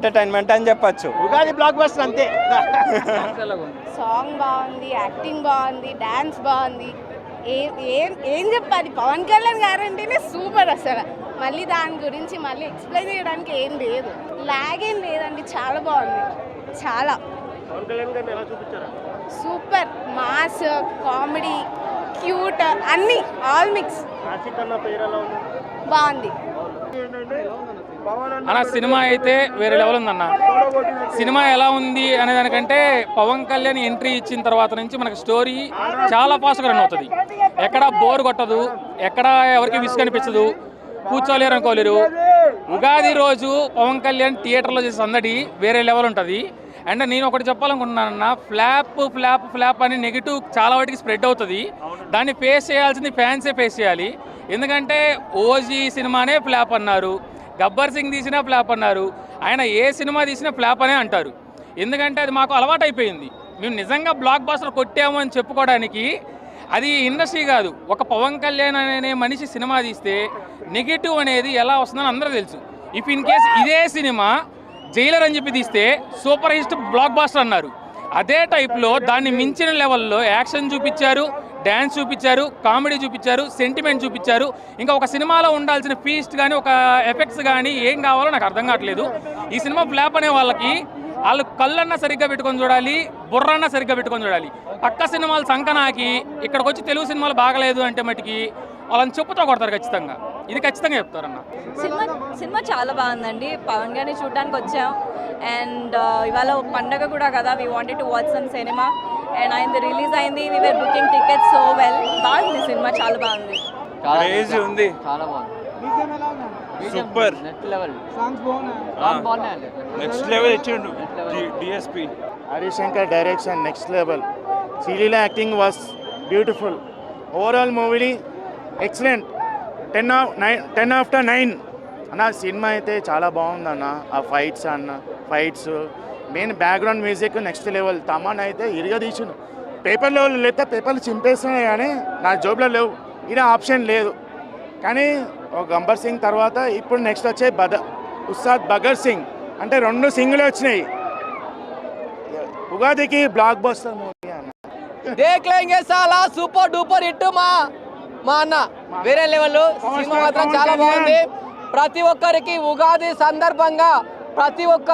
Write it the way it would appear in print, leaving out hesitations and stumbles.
Entertainment అని చెప్పొచ్చు. Ugadi block buster అంతే. సాంగ్ బాగుంది, యాక్టింగ్ బాగుంది, డాన్స్ బాగుంది. ఏం చెప్పాలి, పవన్ కళ్యాణ్ గారంటేనే సూపర్ అసలు. మళ్ళీ దాని గురించి మళ్ళీ ఎక్స్ప్లెయిన్ చేయడానికి ఏం లేదు, లాగ్ ఏం లేదండి, చాలా బాగుంది. చాలా సూపర్, మాస్, కామెడీ, క్యూట్, అన్నీ ఆల్ మిక్స్ బాగుంది. అన్న సినిమా అయితే వేరే లెవెల్ ఉందన్న. సినిమా ఎలా ఉంది అనే దానికంటే పవన్ కళ్యాణ్ ఎంట్రీ ఇచ్చిన తర్వాత నుంచి మనకు స్టోరీ చాలా ఫాస్ట్గా రన్ అవుతుంది. ఎక్కడ బోర్ కొట్టదు, ఎక్కడ ఎవరికి విసుగు అనిపించదు, కూర్చోలేరు అనుకోలేరు. ఉగాది రోజు పవన్ కళ్యాణ్ థియేటర్లో చేసే సందడి వేరే లెవెల్ ఉంటుంది. అండ్ నేను ఒకటి చెప్పాలనుకుంటున్నానన్న, ఫ్లాప్ ఫ్లాప్ ఫ్లాప్ అని నెగిటివ్ చాలా వాటికి స్ప్రెడ్ అవుతుంది. దాన్ని ఫేస్ చేయాల్సింది ఫ్యాన్సే ఫేస్ చేయాలి. ఎందుకంటే ఓజీ సినిమానే ఫ్లాప్ అన్నారు, గబ్బర్ సింగ్ తీసినా ఫ్లాప్ అన్నారు, ఆయన ఏ సినిమా తీసినా ఫ్లాప్ అనే అంటారు. ఎందుకంటే అది మాకు అలవాటు అయిపోయింది. మేము నిజంగా బ్లాక్ బస్టర్ కొట్టాము అని చెప్పుకోవడానికి అది ఇండస్ట్రీ కాదు, ఒక పవన్ కళ్యాణ్ అనే మనిషి సినిమా తీస్తే నెగిటివ్ అనేది ఎలా వస్తుందని అందరూ తెలుసు. ఇఫ్ ఇన్ కేస్ ఇదే సినిమా జైలర్ అని చెప్పి తీస్తే సూపర్ హిట్ బ్లాక్ బస్టర్ అన్నారు. అదే టైప్లో దాన్ని మించిన లెవెల్లో యాక్షన్ చూపించారు, డ్యాన్స్ చూపించారు, కామెడీ చూపించారు, సెంటిమెంట్ చూపించారు. ఇంకా ఒక సినిమాలో ఉండాల్సిన ఫీస్ట్ కానీ ఒక ఎఫెక్ట్స్ కానీ ఏం కావాలో నాకు అర్థం కావట్లేదు. ఈ సినిమా ఫ్లాప్ అనే వాళ్ళకి వాళ్ళు కళ్ళన్నా సరిగ్గా పెట్టుకొని చూడాలి, బుర్రన్నా సరిగ్గా పెట్టుకొని చూడాలి. పక్క సినిమాలు సంకనాకి ఇక్కడికి వచ్చి తెలుగు సినిమాలు బాగలేదు అంటే మటుకి వాళ్ళని చెప్పుతో కొడతారు ఖచ్చితంగా. ఇది ఖచ్చితంగా చెప్తారన్న. సినిమా చాలా బాగుందండి. పవన్ గారిని చూడడానికి వచ్చాం. అండ్ ఇవాళ పండగ కూడా కదా, we wanted to watch some cinema. And ఆయన రిలీజ్ అయింది, we were booking tickets so well. బాగుంది సినిమా, చాలా బాగుంది. క్రేజీ ఉంది, చాలా బాగుంది, సూపర్, నెక్స్ట్ లెవెల్, బాగున్నాయండి, నెక్స్ట్ లెవెల్ ఇచ్చిండు DSP Harishankar direction next level. Sreeleela acting was beautiful. Overall movie excellent. 10/9 అన్న. సినిమా అయితే చాలా బాగుందన్న. ఆ fights main background music next level. Thaman అయితే ఇరుగా తీసిండు. పేపర్లో లేకపోతే పేపర్లు చింపేస్తున్నాయి కానీ నా జోబులో లేవు, ఈయన ఆప్షన్ లేదు. కానీ ఒక గబ్బర్ సింగ్ తర్వాత ఇప్పుడు నెక్స్ట్ వచ్చే ఉస్తాద్ భగత్ సింగ్, అంటే 2 సింగులు వచ్చినాయి. ఉగాదికి బ్లాక్ బస్టర్ మూవీ అన్న. దేఖ్లేంగే సాలా సూపర్ డూపర్ హిట్ మా అన్న, వేరే లెవెల్. సినిమా మాత్రం చాలా బాగుంది. ప్రతి ఒక్కరికి ఉగాది సందర్భంగా ప్రతి ఒక్క